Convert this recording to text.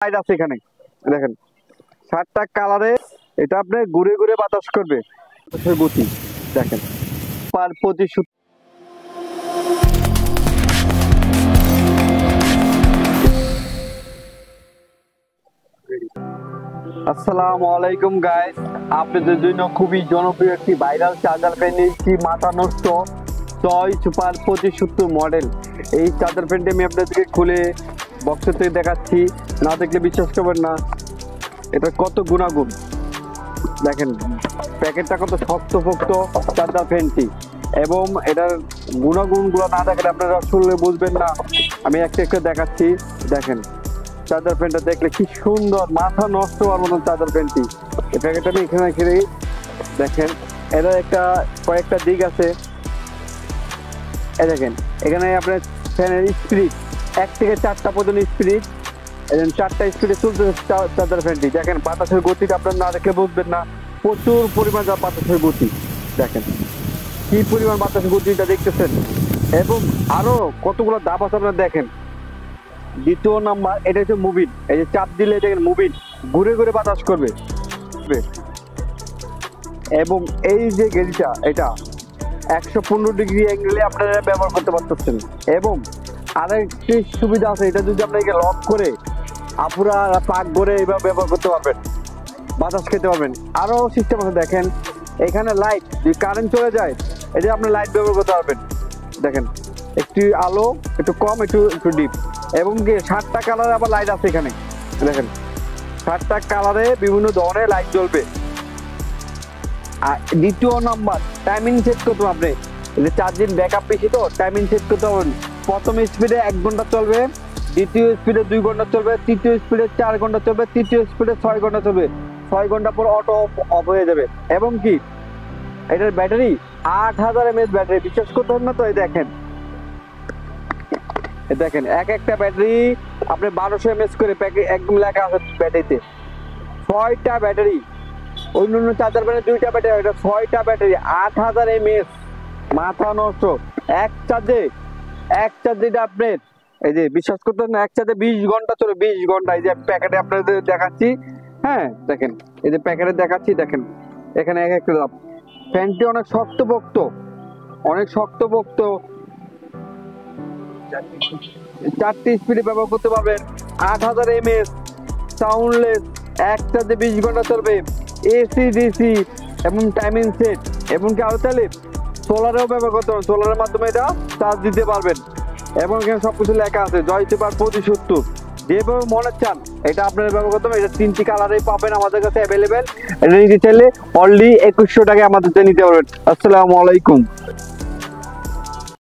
Light আছে এখানে দেখেন 7টা কালারে এটা আপনি ঘুরে ঘুরে বাতাস করবে গতি দেখেন পার প্রতি আসসালামু আলাইকুম গাইস, আপনাদের জন্য খুবই জনপ্রিয় একটি ভাইরাল চার্জার ফ্যান নিয়েছি মাথা নষ্ট 6 সুপার 2570 মডেল। এই চার্জার ফ্যানটি আমি আপনাদেরকে খুলে বক্স থেকে দেখাচ্ছি, না দেখলে বিশ্বাস করবেন না। এটা কত গুণাগুণ দেখেন, প্যাকেটটা কত শক্তপোক্ত চার্জার ফ্যানটি, এবং এটার গুণাগুণগুলো না দেখলে আপনারা আসলে বুঝবেন না। আমি একটা একটা দেখাচ্ছি দেখেন, চার্জার ফ্যানটা দেখলে কি সুন্দর, মাথা নষ্ট হওয়ার মতন চার্জার ফ্যানটি। এই প্যাকেটটা আমি এখানে রেখে দেখেন, এটার কয়েকটা দিক আছে। এই দেখেন এখানে আপনার ফ্যানের স্পিড 1 থেকে 4টা পর্যন্ত স্পিড, 4টা স্পিডে চলতে চার্জার ফ্যানটি। দেখেন বাতাসের গতিটা আপনার না দেখলে বুঝবেন না, প্রচুর পরিমাণ বাতাসের গতি দেখেন, কি পরিমাণ বাতাসের গতিটা দেখতেছেন। এবং আরো কতগুলো ধাপ আছে আপনারা দেখেন। দ্বিতীয় নাম্বার, এটা হচ্ছে মুভিং, এই যে চাপ দিলে দেখেন মুভিং ঘুরে ঘুরে বাতাস করবে। এবং এই যে গেরিটা এটা 115 ডিগ্রি অ্যাঙ্গেলে আপনারা ব্যবহার করতে পারতেছেন। এবং আরেকটি সুবিধা আছে, এটা যদি আপনাকে লক করে আপুরা পাক করে এইভাবে ব্যবহার করতে পারবেন, বাতাস খেতে পারবেন। আরো সিস্টেম আছে দেখেন, এখানে লাইট যদি কারেন্ট চলে যায় এটা আপনি লাইট ব্যবহার করতে পারবেন। দেখেন একটু আলো, একটু কম, একটু ডিপ, এবং কি 7টা কালারে আবার লাইট আছে এখানে দেখেন, 7টা কালারে বিভিন্ন ধরনের লাইট জ্বলবে। আর দ্বিতীয় নাম্বার, টাইমিং সেট করতে হবে আপনি, চার্জিং ব্যাকআপ বেশি তো টাইমিং সেট করতে হবে। প্রথম স্পিডে 1 ঘন্টা চলবে, দ্বিতীয় স্পিডে 2 ঘন্টা চলবে, তৃতীয় স্পিডে 4 ঘন্টা চলবে, তৃতীয় স্পিডে 6 ঘন্টা চলবে। 6 ঘন্টা পর অটো অফ হয়ে যাবে। এবং কি এটার ব্যাটারি 8000 mAh ব্যাটারি, বিশ্বাস করতে হবে না তো। এই দেখেন একটা ব্যাটারি আপনি 1200 mAh করে প্যাকেট একদম লেখা আছে ব্যাটারিতে। 6টা ব্যাটারি, অন্যান্য চার্জার ফ্যানের 2টা ব্যাটারি, এটা 6টা ব্যাটারি 8000 mAh, মাথা নষ্ট। এক চার্জে আপনার এই যে বিশ্বাস করতে না, এক চার্জে 20 ঘন্টা চলে, 20 ঘন্টা। এই যে প্যাকেটে আপনাদের দেখাচ্ছি, হ্যাঁ দেখেন এই যে প্যাকেটে দেখাচ্ছি দেখেন, এখানে এক একটা দাম। ফ্যানটি অনেক শক্তপোক্ত, 4টি স্পিডে ব্যবহার করতে পারবেন। 8000 mAh, সাউন্ডলেস, এক চার্জে 20 ঘন্টা চলবে, এসি ডিসি এবং টাইমিং সেট। এবং কি আরো চাইলে সোলারেও ব্যবহার করতে পারবেন, সোলারের মাধ্যমে এটা চার্জ দিতে পারবেন। এবং এখানে সবকিছু লেখা আছে, জয় সুপার 2570, যেভাবে মনে চান এটা আপনারা ব্যবহার করতে পারবেন। এটা 3টি কালারেই পাবেন আমাদের কাছে অ্যাভেলেবেল। এটা নিতে চাইলে অনলি 2100 টাকায় আমাদের নিতে পারবেন। আসসালামু আলাইকুম।